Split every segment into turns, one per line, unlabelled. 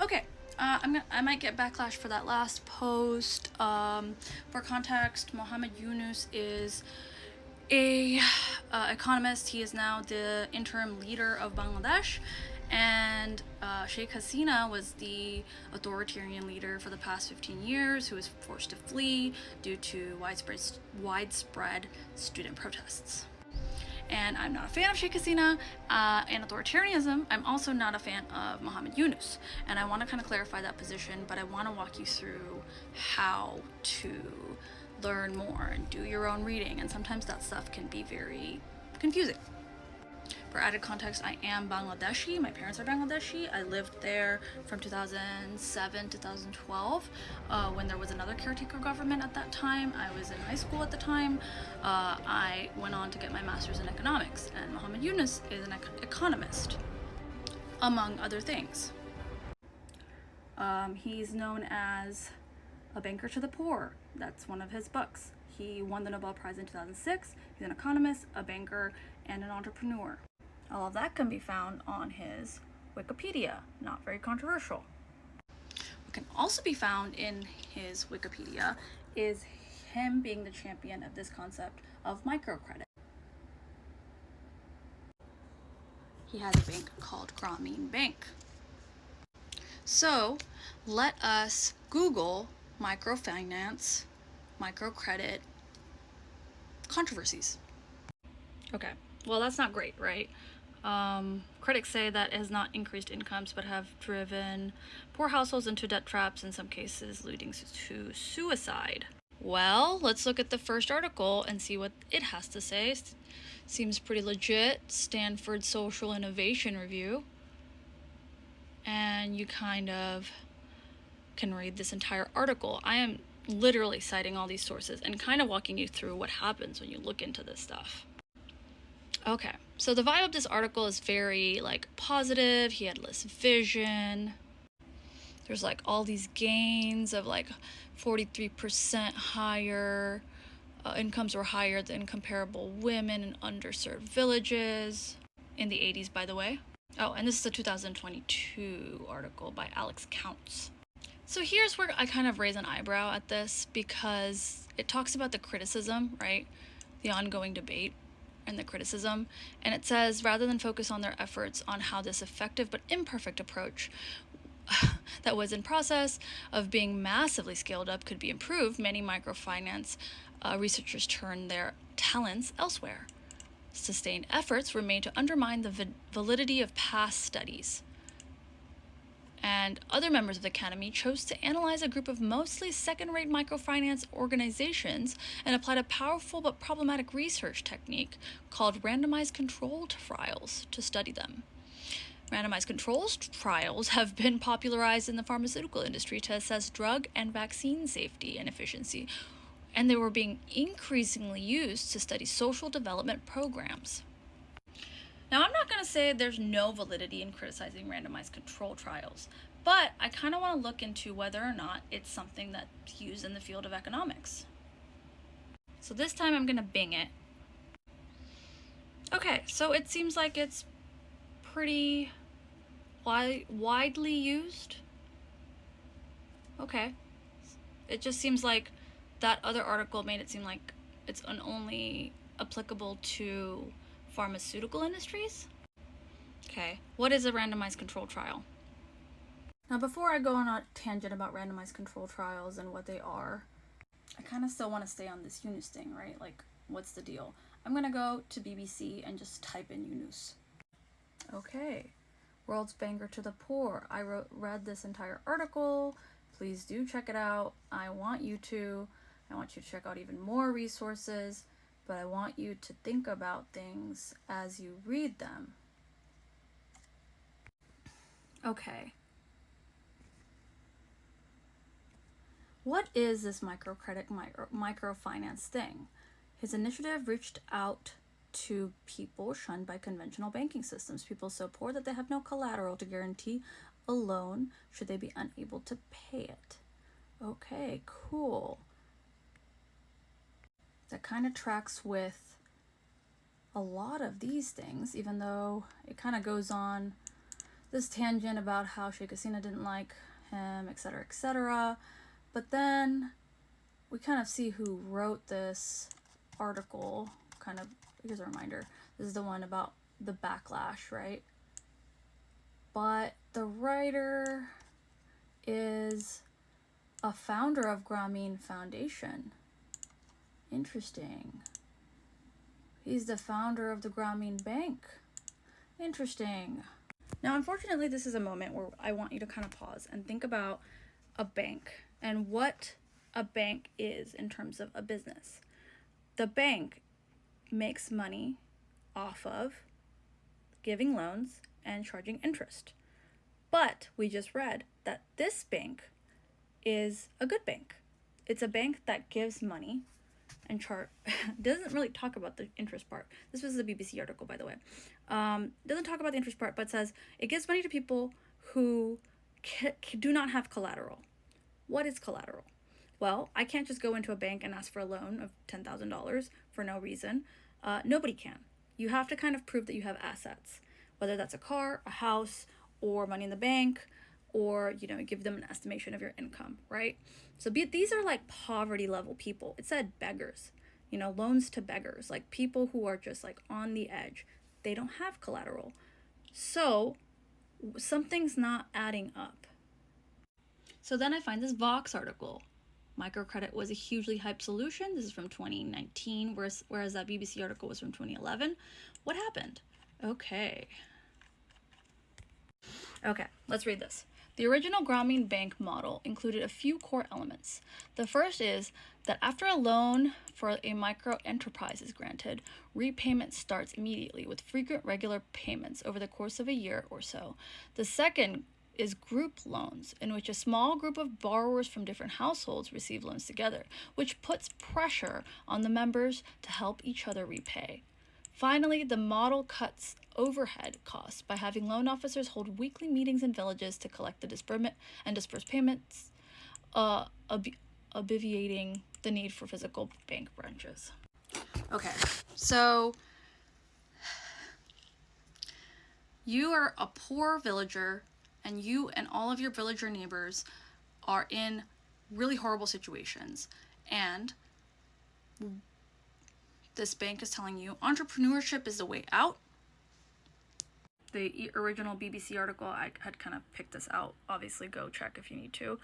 Okay, I might get backlash for that last post. For context, Mohammed Yunus is a economist. He is now the interim leader of Bangladesh, and Sheikh Hasina was the authoritarian leader for the past 15 years, who was forced to flee due to widespread student protests. And I'm not a fan of Sheikh Hasina and authoritarianism. I'm also not a fan of Mohammed Yunus. And I want to kind of clarify that position, but I want to walk you through how to learn more and do your own reading. And sometimes that stuff can be very confusing. For added context, I am Bangladeshi. My parents are Bangladeshi. I lived there from 2007 to 2012 when there was another caretaker government at that time. I was in high school at the time. I went on to get my master's in economics, and Mohammed Yunus is an economist, among other things. He's known as a banker to the poor. That's one of his books. He won the Nobel Prize in 2006. He's an economist, a banker, and an entrepreneur. All of that can be found on his Wikipedia. Not very controversial. What can also be found in his Wikipedia is him being the champion of this concept of microcredit. He has a bank called Grameen Bank. So let us Google microfinance, microcredit controversies. Okay, well, that's not great, right? Critics say that it has not increased incomes but have driven poor households into debt traps, in some cases leading to suicide. Well, let's look at the first article and see what it has to say. Seems pretty legit. Stanford Social Innovation Review. And you kind of can read this entire article. I am literally citing all these sources and kind of walking you through what happens when you look into this stuff. Okay, so the vibe of this article is very positive. He had less vision. There's all these gains of 43% higher. Incomes were higher than comparable women in underserved villages in the 80s, by the way. Oh, and this is a 2022 article by Alex Counts. So here's where I kind of raise an eyebrow at this, because it talks about the criticism, right? The ongoing debate and the criticism. And it says, rather than focus on their efforts on how this effective but imperfect approach that was in process of being massively scaled up could be improved, many microfinance researchers turned their talents elsewhere. Sustained efforts were made to undermine the validity of past studies. And other members of the Academy chose to analyze a group of mostly second-rate microfinance organizations and applied a powerful but problematic research technique called randomized control trials to study them. Randomized controls trials have been popularized in the pharmaceutical industry to assess drug and vaccine safety and efficiency, and they were being increasingly used to study social development programs. Now, I'm not going to say there's no validity in criticizing randomized control trials, but I kind of want to look into whether or not it's something that's used in the field of economics. So this time I'm going to Bing it. Okay, so it seems like it's pretty widely used. Okay. It just seems like that other article made it seem like it's only applicable to pharmaceutical industries? Okay, what is a randomized control trial? Now, before I go on a tangent about randomized control trials and what they are, I kind of still want to stay on this Yunus thing, right? What's the deal? I'm going to go to BBC and just type in Yunus. Okay, world's banker to the poor. I read this entire article. Please do check it out. I want you to check out even more resources, but I want you to think about things as you read them. Okay. What is this microcredit, microfinance thing? His initiative reached out to people shunned by conventional banking systems, people so poor that they have no collateral to guarantee a loan should they be unable to pay it. Okay, cool. That kind of tracks with a lot of these things, even though it kind of goes on this tangent about how Sheikh Hasina didn't like him, etc., etc. But then we kind of see who wrote this article. Kind of, here's a reminder. This is the one about the backlash, right? But the writer is a founder of Grameen Foundation. Interesting. He's the founder of the Grameen Bank. Interesting. Now, unfortunately, this is a moment where I want you to kind of pause and think about a bank and what a bank is in terms of a business. The bank makes money off of giving loans and charging interest. But we just read that this bank is a good bank. It's a bank that gives money and doesn't really talk about the interest part. This was the BBC article, by the way. Doesn't talk about the interest part, but says it gives money to people who do not have collateral. What is collateral? Well, I can't just go into a bank and ask for a loan of $10,000 for no reason. Nobody can. You have to kind of prove that you have assets, whether that's a car, a house, or money in the bank, or, you know, give them an estimation of your income, right? So these are like poverty level people. It said beggars, you know, loans to beggars, like people who are just like on the edge. They don't have collateral. So something's not adding up. So then I find this Vox article. Microcredit was a hugely hyped solution. This is from 2019, whereas that BBC article was from 2011. What happened? Okay, let's read this. The original Grameen Bank model included a few core elements. The first is that after a loan for a micro enterprise is granted, repayment starts immediately with frequent regular payments over the course of a year or so. The second is group loans, in which a small group of borrowers from different households receive loans together, which puts pressure on the members to help each other repay. Finally, the model cuts overhead costs by having loan officers hold weekly meetings in villages to collect the disbursement and disperse payments, obviating the need for physical bank branches. Okay, so you are a poor villager, and you and all of your villager neighbors are in really horrible situations, and this bank is telling you entrepreneurship is the way out. The original BBC article, I had kind of picked this out. Obviously, go check if you need to.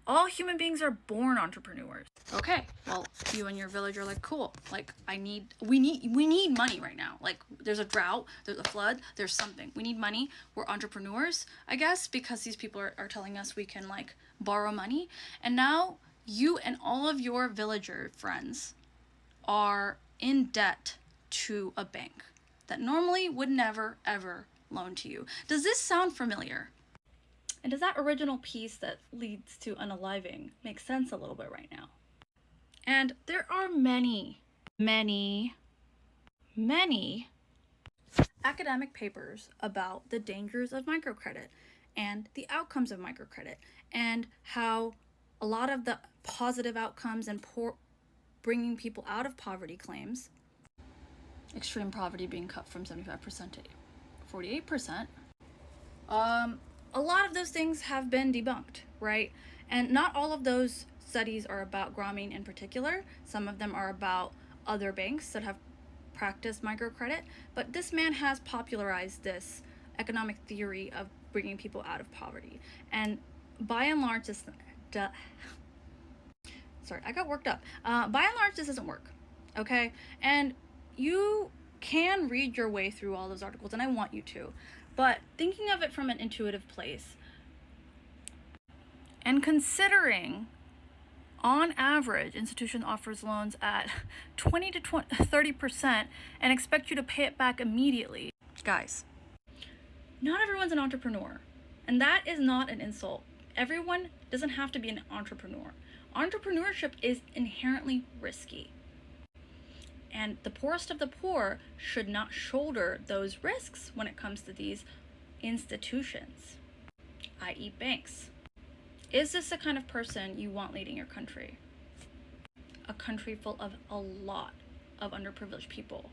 All human beings are born entrepreneurs. Okay, well, you and your village are like, cool. Like, we need money right now. Like, there's a drought, there's a flood, there's something. We need money. We're entrepreneurs, I guess, because these people are telling us we can, like, borrow money. And now you and all of your villager friends are in debt to a bank that normally would never, ever loan to you. Does this sound familiar? And does that original piece that leads to unaliving make sense a little bit right now? And there are many academic papers about the dangers of microcredit and the outcomes of microcredit and how a lot of the positive outcomes and bringing people out of poverty claims, extreme poverty being cut from 75% to 48%, a lot of those things have been debunked, right? And not all of those studies are about Grameen in particular. Some of them are about other banks that have practiced microcredit, but this man has popularized this economic theory of bringing people out of poverty. And by and large, sorry, I got worked up. By and large, this doesn't work, okay? And you can read your way through all those articles, and I want you to, but thinking of it from an intuitive place and considering on average institution offers loans at 20 to 30% and expect you to pay it back immediately. Guys, not everyone's an entrepreneur, and that is not an insult. Everyone doesn't have to be an entrepreneur. Entrepreneurship is inherently risky. And the poorest of the poor should not shoulder those risks when it comes to these institutions, i.e. banks. Is this the kind of person you want leading your country? A country full of a lot of underprivileged people.